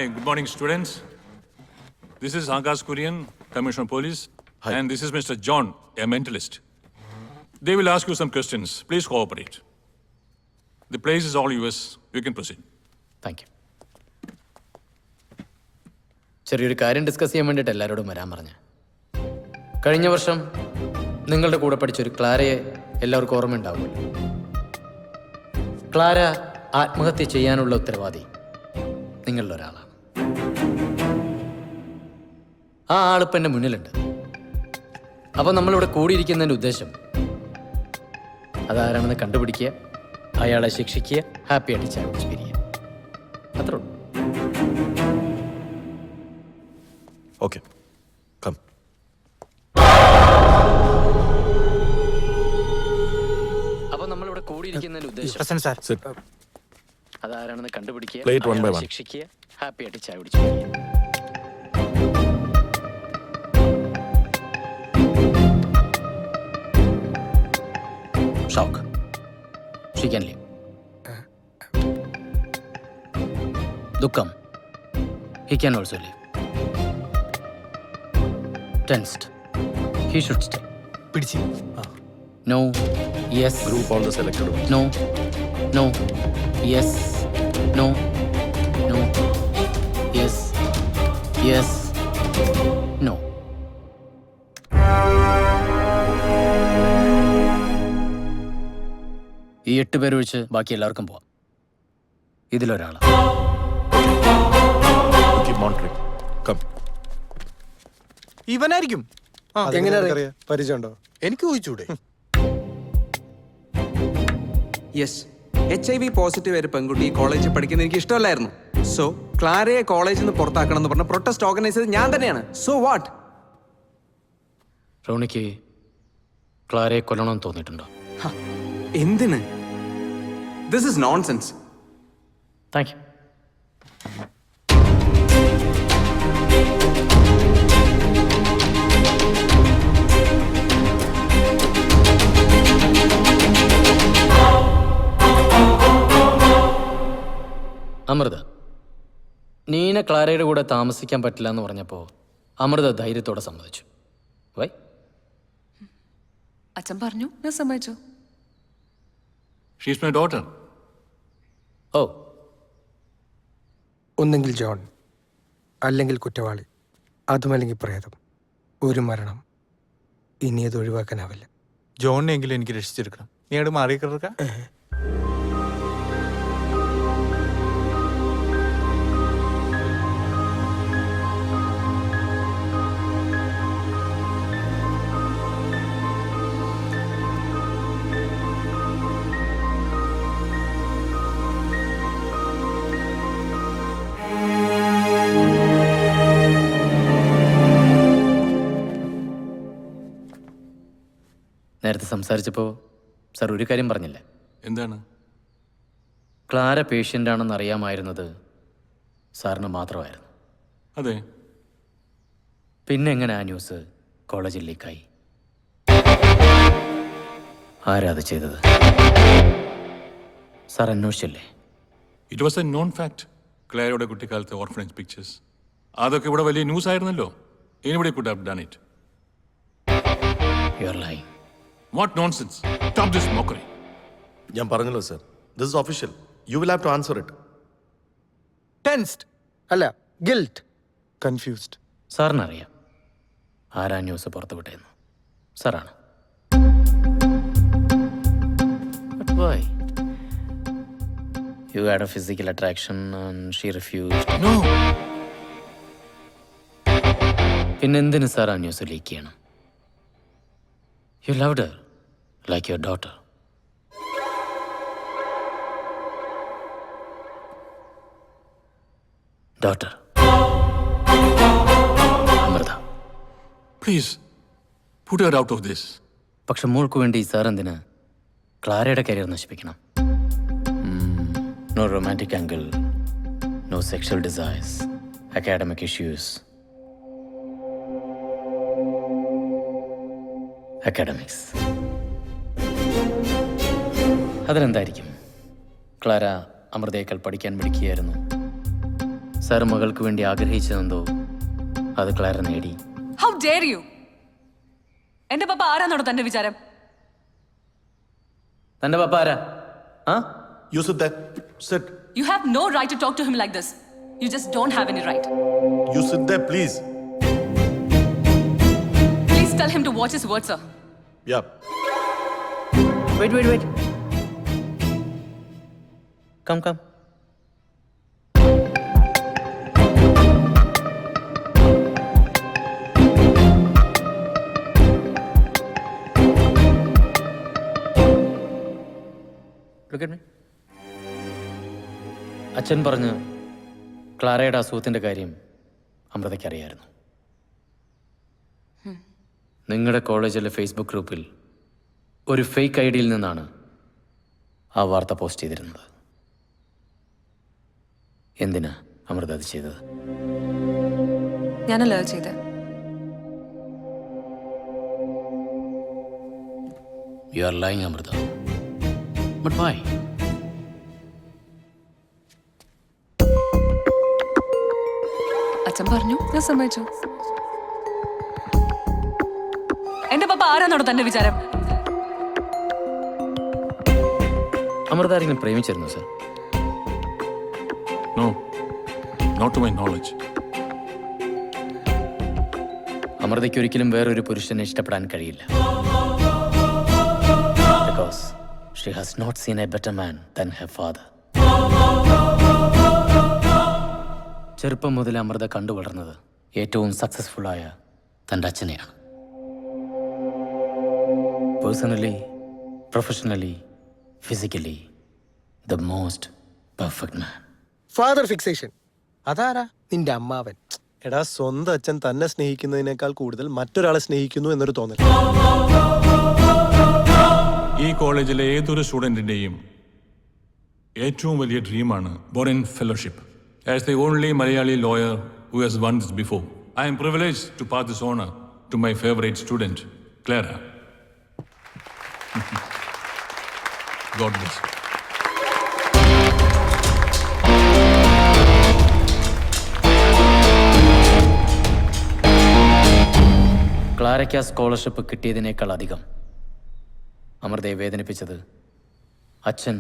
Hi, good morning, students. This is Ankas Kurian, Commissioner of Police. Hi. And this is Mr. John, a mentalist. They will ask you some questions. Please cooperate. The place is all yours. You can proceed. Thank you. ചെറിയൊരു കാര്യം discuss ചെയ്യാൻ വേണ്ടിയിട്ട് എല്ലാവരോടും വരാൻ പറഞ്ഞു. കഴിഞ്ഞ വർഷം നിങ്ങളുടെ കൂടെ പഠിച്ചൊരു ക്ലാരയെ എല്ലാവർക്കും ഓർമ്മയുണ്ടാവുമല്ലോ. ക്ലാര ആത്മഹത്യ ചെയ്യാനുള്ള ഉത്തരവാദി നിങ്ങളുടെ ഒരാളാണ്. ആ ആളിപ്പം എൻ്റെ മുന്നിലുണ്ട്. അപ്പം നമ്മളിവിടെ കൂടിയിരിക്കുന്നതിൻ്റെ ഉദ്ദേശം അതാരാണെന്ന് കണ്ടുപിടിക്കുക, അയാളെ ശിക്ഷിക്കുക, ഹാപ്പി ആയിട്ട് ചായ കുടിച്ച് പിരിയുക. അത്രേ ഉള്ളൂ. Okay, come. അപ്പം നമ്മളിവിടെ കൂടിയിരിക്കുന്നതിൻ്റെ ഉദ്ദേശം Sit. അതാരാണെന്ന് കണ്ടുപിടിക്കുക, Play it one by അയാളെ one. ശിക്ഷിക്കുക, ഹാപ്പി ആയിട്ട് ചായ കുടിച്ച് പിരിയുക. Shock. She can leave. Dukkam. He can also leave. Tensed. He should stay. പിടിച്ച് No. Yes. Group all the selected ones. No. No. Yes. No. No. Yes. Yes. No. ഈ 8 പേരൊഴിച്ച് ബാക്കി എല്ലാവർക്കും പോവാം. ഇതിലൊരാളാണ്. We keep monitoring. Come. ഇവനായിരിക്കും. എങ്ങനെ പരിചയമുണ്ടോ? എനിക്ക് ചോദിച്ചൂടെ? Yes, HIV positive ഒരു പെൺകുട്ടി ഈ കോളേജിൽ പഠിക്കുന്നത് എനിക്ക് ഇഷ്ടമല്ലായിരുന്നു. സോ ക്ലാരയെ കോളേജിൽ നിന്ന് പുറത്താക്കണം എന്ന് പറഞ്ഞ പ്രൊട്ടസ്റ്റ് ഓർഗനൈസ് ചെയ്തത് ഞാൻ തന്നെയാണ്. So what? റോണിക്ക് ക്ലാരയെ കൊല്ലണമെന്ന് തോന്നിയിട്ടുണ്ടോ? എന്തിന്? This is nonsense. Thank you. Amrita, Neena ക്ലാരയുടെ കൂടെ താമസിക്കാൻ പറ്റില്ല എന്ന് പറഞ്ഞപ്പോൾ അമൃത ധൈര്യത്തോടെ സമ്മതിച്ചു. വൈ? അച്ഛൻ പറഞ്ഞു, ഞാൻ സമ്മതിച്ചു. She's my daughter. ഓ, ഒന്നെങ്കിൽ ജോൺ, അല്ലെങ്കിൽ കുറ്റവാളി, അതുമല്ലെങ്കിൽ പ്രേതം. ഒരു മരണം ഇനി അത് ഒഴിവാക്കാനാവില്ല. ജോണിനെങ്കിലും എനിക്ക് രക്ഷിച്ചെടുക്കണം. നീ അവിടെ മാറിക്കിടക്ക. നേരത്തെ സംസാരിച്ചപ്പോൾ സാർ ഒരു കാര്യം പറഞ്ഞില്ല. എന്താണ്? ക്ലാര പേഷ്യൻ്റ് ആണെന്ന് അറിയാമായിരുന്നത് സാറിന് മാത്രമായിരുന്നു. അതെ. പിന്നെ എങ്ങനെ ആ ന്യൂസ് കോളേജിൽ ലീക്കായി? ആരാ അത് ചെയ്തത്? സാർ അന്വേഷിച്ചില്ലേ? It was a known fact. ക്ലാരയുടെ കുട്ടിക്കാലത്തെ ഓർഫനേജ് പിക്ചേഴ്സ് അതൊക്കെ ഇവിടെ വലിയ ന്യൂസ് ആയിരുന്നല്ലോ. Anybody could have done it. You are lying. What nonsense. Stop this mockery. ഞാൻ പറഞ്ഞല്ലോ sir, this is official. You will have to answer it. Tensed അല്ല, guilt. Confused. സാറിനറിയാം ആരാ ന്യൂസ് പുറത്തു വിട്ടേന്ന്. സാറാണ്. Why? You had a physical attraction and she refused. No. പിന്നെന്തിന് sir ആ news leak ചെയ്യണം? You loved her like your daughter. Daughter. Amrita. Please, put her out of this. പക്ഷെ മോൾക്ക് വേണ്ടി സാർ എന്തിന് ക്ലാരയുടെ കരിയർ നശിപ്പിക്കണം? No romantic angle, no sexual desires, academic issues. Academics അതിനെന്തായിരിക്കും? ക്ലാര അമൃതയേക്കാൾ പഠിക്കാൻ പഠിക്കുകയായിരുന്നു. സാർ മകൾക്ക് വേണ്ടി ആഗ്രഹിച്ചതെന്തോ അത് ക്ലാര നേടി. How dare you? എന്റെ പപ്പ ആരാന്നോടോ തന്റെ വിചാരം? തന്റെ പപ്പ ആരാ? ആ You sit there. Sit. You have no right to talk to him like this. You just don't have any right. You sit there, please. Please tell him to watch his words, sir. Yeah. Wait come Look at me. അച്ഛൻ പറഞ്ഞ് ക്ലാരയുടെ അസുഖത്തിൻ്റെ കാര്യം അമൃതയ്ക്ക് അറിയായിരുന്നു. നിങ്ങളുടെ കോളേജിലെ Facebook ഗ്രൂപ്പിൽ ഒരു fake I ഡിയിൽ നിന്നാണ് ആ വാർത്ത പോസ്റ്റ് ചെയ്തിരുന്നത്. എന്തിനാ അമൃത അത് ചെയ്തത്? ഞാനല്ല ചെയ്തത്. You are lying Amrita. But why? അച്ഛൻ പറഞ്ഞു, ഞാൻ സമ്മതിച്ചു. എന്റെ പപ്പ ആരാന്നോടോ തന്റെ വിചാരം? അമൃത ആരെങ്കിലും പ്രേമിച്ചിരുന്നു sir? No, not to my knowledge. അമൃതയ്ക്ക് ഒരിക്കലും വേറൊരു പുരുഷനെ ഇഷ്ടപ്പെടാൻ കഴിയില്ല. Because she has not seen a better man than her father. ചെറുപ്പം മുതൽ അമൃത കണ്ടു വളർന്നത് ഏറ്റവും സക്സസ്ഫുള്ളായ തൻ്റെ അച്ഛനെയാണ്. Personally, professionally, physically the most perfect man. Father fixation. അതാരാ? നിന്റെ അമ്മാവൻ. എടാ, സ്വന്തം അച്ഛൻ തന്നെ സ്നേഹിക്കുന്നതിനേക്കാൾ കൂടുതൽ മറ്റൊരാളെ സ്നേഹിക്കുന്നു എന്നൊരു തോന്നൽ. ഈ കോളേജിലെ ഏതൊരു സ്റ്റുഡൻറ്റിൻ്റെയും ഏറ്റവും വലിയ ഡ്രീമാണ് ബോറിൻ fellowship. As the only Malayali lawyer who has won this before, I am privileged to pass this honor to my favorite student, Clara. God bless you. ക്ലാരയ്ക്ക് ആ സ്കോളർഷിപ്പ് കിട്ടിയതിനേക്കാൾ അധികം അമൃതയെ വേദനിപ്പിച്ചത് അച്ഛൻ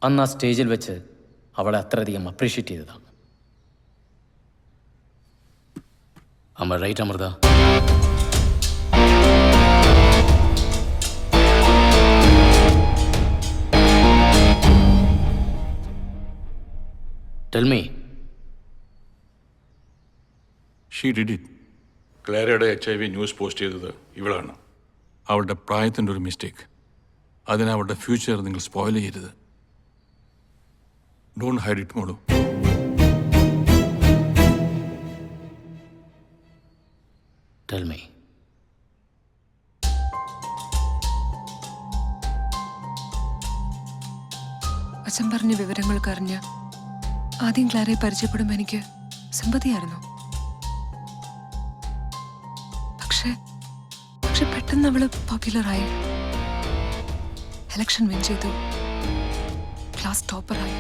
അന്ന് ആ സ്റ്റേജിൽ വെച്ച് അവളെ അത്രയധികം അപ്രീഷിയേറ്റ് ചെയ്തതാണ്. Am I right, Amrita? Tell me. She did it. ക്ലാരയുടെ HIV ന്യൂസ് പോസ്റ്റ് ചെയ്തത് ഇവളാണ്. അവളുടെ പ്രായത്തിൻ്റെ ഒരു മിസ്റ്റേക്ക്. അതിന് അവളുടെ ഫ്യൂച്ചർ നിങ്ങൾ സ്പോയിൽ ചെയ്യരുത്. ഡോണ്ട് ഹൈഡ് ഇറ്റ് മോളു. Tell me. അച്ഛൻ പറഞ്ഞ വിവരങ്ങളൊക്കെ അറിഞ്ഞ് ആദ്യം ക്ലാരയെ പരിചയപ്പെടുമ്പോൾ എനിക്ക് സിമ്പതിയായിരുന്നു. പക്ഷെ പെട്ടെന്ന് അവള് പോപ്പുലറായി, എലക്ഷൻ വിൻ ചെയ്തു, ക്ലാസ് ടോപ്പറായി.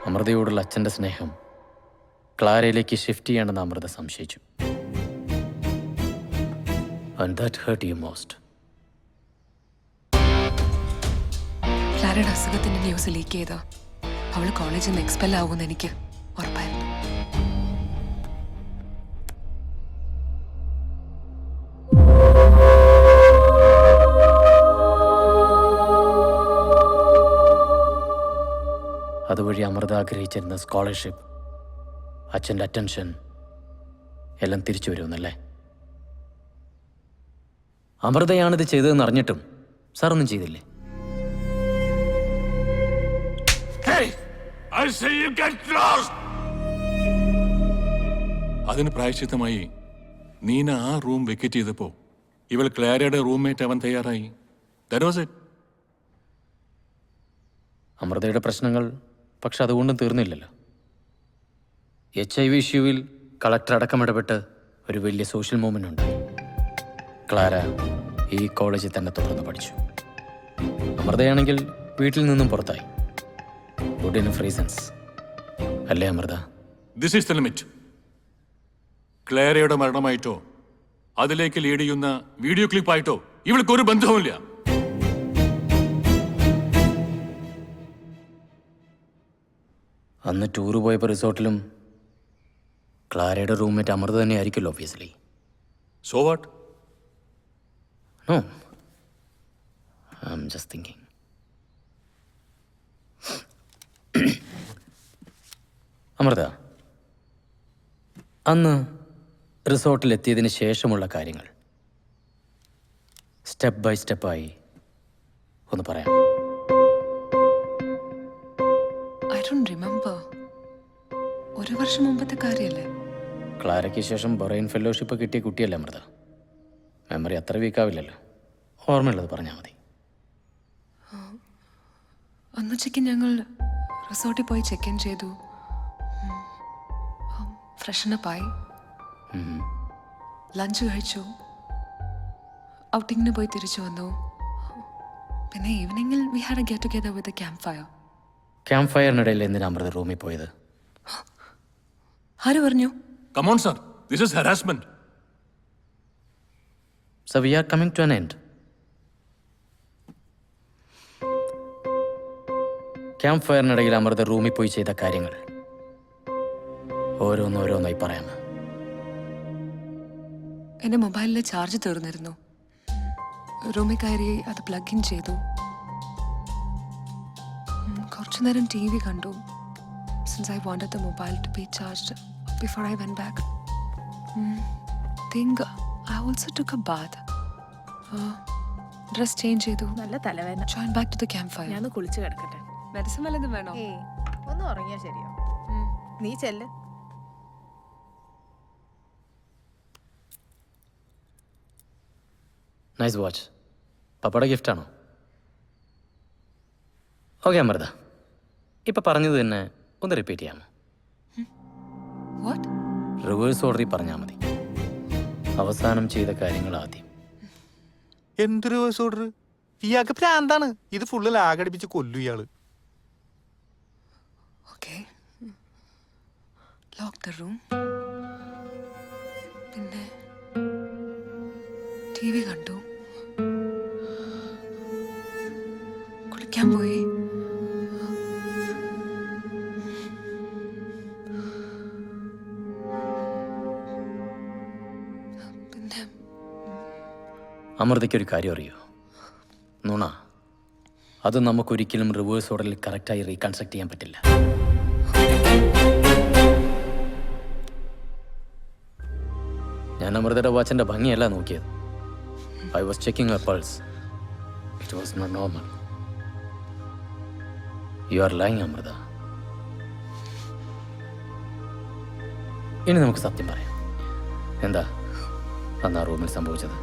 അമൃതയോടുള്ള അച്ഛൻ്റെ സ്നേഹം ക്ലാരയിലേക്ക് ഷിഫ്റ്റ് ചെയ്യണമെന്ന് അമൃത സംശയിച്ചു. And that hurt you most. ക്ലാരയുടെ അസുഖത്തിന്റെ ന്യൂസ് ലീക്ക് ചെയ്തോ അവള് കോളേജിൽ നിന്ന് എക്സ്പെൽ ആവുമെന്ന് എനിക്ക് ഉറപ്പായിരുന്നു. അതുവഴി അമൃത ആഗ്രഹിച്ചിരുന്ന സ്കോളർഷിപ്പ്, അച്ഛൻ്റെ അറ്റൻഷൻ എല്ലാം തിരിച്ചു വരുമെന്നല്ലേ? അമൃതയാണിത് ചെയ്തതെന്ന് അറിഞ്ഞിട്ടും സാർ ഒന്നും ചെയ്തില്ലേ? അതിന് പ്രായശ്ചിത്തമായി നീന ആ റൂം വെക്കറ്റ് ചെയ്തപ്പോൾ ഇവൾ ക്ലാരയുടെ റൂംമേറ്റ് അവൻ തയ്യാറായി. That was it. അമൃതയുടെ പ്രശ്നങ്ങൾ പക്ഷെ അതുകൊണ്ടും തീർന്നില്ലല്ലോ. HIV ഇഷ്യൂവിൽ കളക്ടർ അടക്കം ഇടപെട്ട് ഒരു വലിയ സോഷ്യൽ മൂവ്മെന്റ് ഉണ്ടായി. ക്ലാര ഈ കോളേജിൽ തന്നെ തുടർന്ന് പഠിച്ചു. അമൃതയാണെങ്കിൽ വീട്ടിൽ നിന്നും പുറത്തായി. ഗുഡ് ഇനഫ് റീസൺസ് അല്ലേ Amrita? This is the limit. ക്ലേരയുടെ മരണമായിട്ടോ അതിലേക്ക് ലീഡ് ചെയ്യുന്ന വീഡിയോ ക്ലിപ്പായിട്ടോ ഇവൾക്ക് ഒരു ബന്ധവുമില്ല. അന്ന് ടൂറ് പോയപ്പോൾ റിസോർട്ടിലും ക്ലാരയുടെ റൂംമേറ്റ് അമൃത തന്നെ ആയിരിക്കുമല്ലോ obviously. So what? No, I am just thinking. Amrita, അന്ന് റിസോർട്ടിലെത്തിയതിന് ശേഷമുള്ള കാര്യങ്ങൾ സ്റ്റെപ്പ് ബൈ സ്റ്റെപ്പായി ഒന്ന് പറയാം. I don't remember. ഒരു വർഷം മുമ്പത്തെ കാര്യമല്ലേ? ക്ലാരയ്ക്ക് ശേഷം ബൊറൈൻ ഫെലോഷിപ്പ് കിട്ടിയ കുട്ടിയല്ലേ അമൃത? മെമ്മറി അത്ര വീക്കാവില്ലല്ലോ. ഓർമ്മയുള്ളത് പറഞ്ഞാൽ മതി. അന്നുച്ചയ്ക്ക് ഞങ്ങൾ റിസോർട്ടിൽ പോയി ചെക്ക് ഇൻ ചെയ്തു, ഫ്രഷനപ്പായി, ലഞ്ച് കഴിച്ചു, ഔട്ടിങ്ങിന് പോയി തിരിച്ചു വന്നു. പിന്നെ ഈവനിങ്ങിൽ we had a get together with a camp fire. Camp ഫയറിനിടയിൽ എന്തിനാ അമൃത റൂമിൽ പോയത്? ആര് പറഞ്ഞു? Come on, sir. This is harassment. So we are coming to an end. Camp ഫയറിനിടയിൽ അമൃത റൂമിൽ പോയി ചെയ്ത കാര്യങ്ങൾ ഓരോന്നോരോന്നായി പറയാമോ? എൻ്റെ മൊബൈലിലെ ചാർജ് തീർന്നിരുന്നു. റൂമിൽ കയറി അത് പ്ലഗ് ഇൻ ചെയ്തു. കുറച്ചു നേരം ടി വി കണ്ടു. Since I wanted the mobile to be charged before I went back. Think I also took a bath. Dress change ചെയ്തു. നല്ല തലവേദന. Join back to the campfire. ഞാൻ കുളിച്ച് കിടക്കട്ടെ. മെഡിസിൻ വല്ലതും വേണോ? ഒന്ന് ഉറങ്ങിയാ ശരിയോ? നീ ചെല്ല്. Nice watch. പപ്പയുടെ ഗിഫ്റ്റാണോ? ഓക്കെ അമൃത, ഇപ്പം പറഞ്ഞത് തന്നെ ഒന്ന് റിപ്പീറ്റ് ചെയ്യാമോ? വാട്ട്? റിവേഴ്സ് ഓർഡറിൽ പറഞ്ഞാൽ മതി. അവസാനം ചെയ്ത കാര്യങ്ങൾ ആദ്യം. എന്ത് റിവേഴ്സ് ഓർഡർ? ഇയാൾക്ക് പ്രാന്താണ്. ഇത് ഫുള്ള് ലാഗടിപ്പിച്ച് കൊല്ലു ഇയാള്. ഓക്കെ. Lock the room. പിന്നെ ടി വി കണ്ടു, കുളിക്കാൻ പോയി, പിന്നെ അമൃതയ്ക്കൊരു കാര്യം അറിയോ? നുണ അത് നമുക്കൊരിക്കലും റിവേഴ്സ് ഓർഡറിൽ കറക്റ്റായി റീകൺസ്ട്രക്ട് ചെയ്യാൻ പറ്റില്ല. ഞാൻ അമൃതയുടെ വാച്ചിൻ്റെ ഭംഗിയല്ല നോക്കിയത്. I was checking a pulse. It was not normal. You are lying Amrita. ഇനി നമുക്ക് സത്യം പറയാം. എന്താ അന്ന് ആ റൂമിൽ സംഭവിച്ചത്?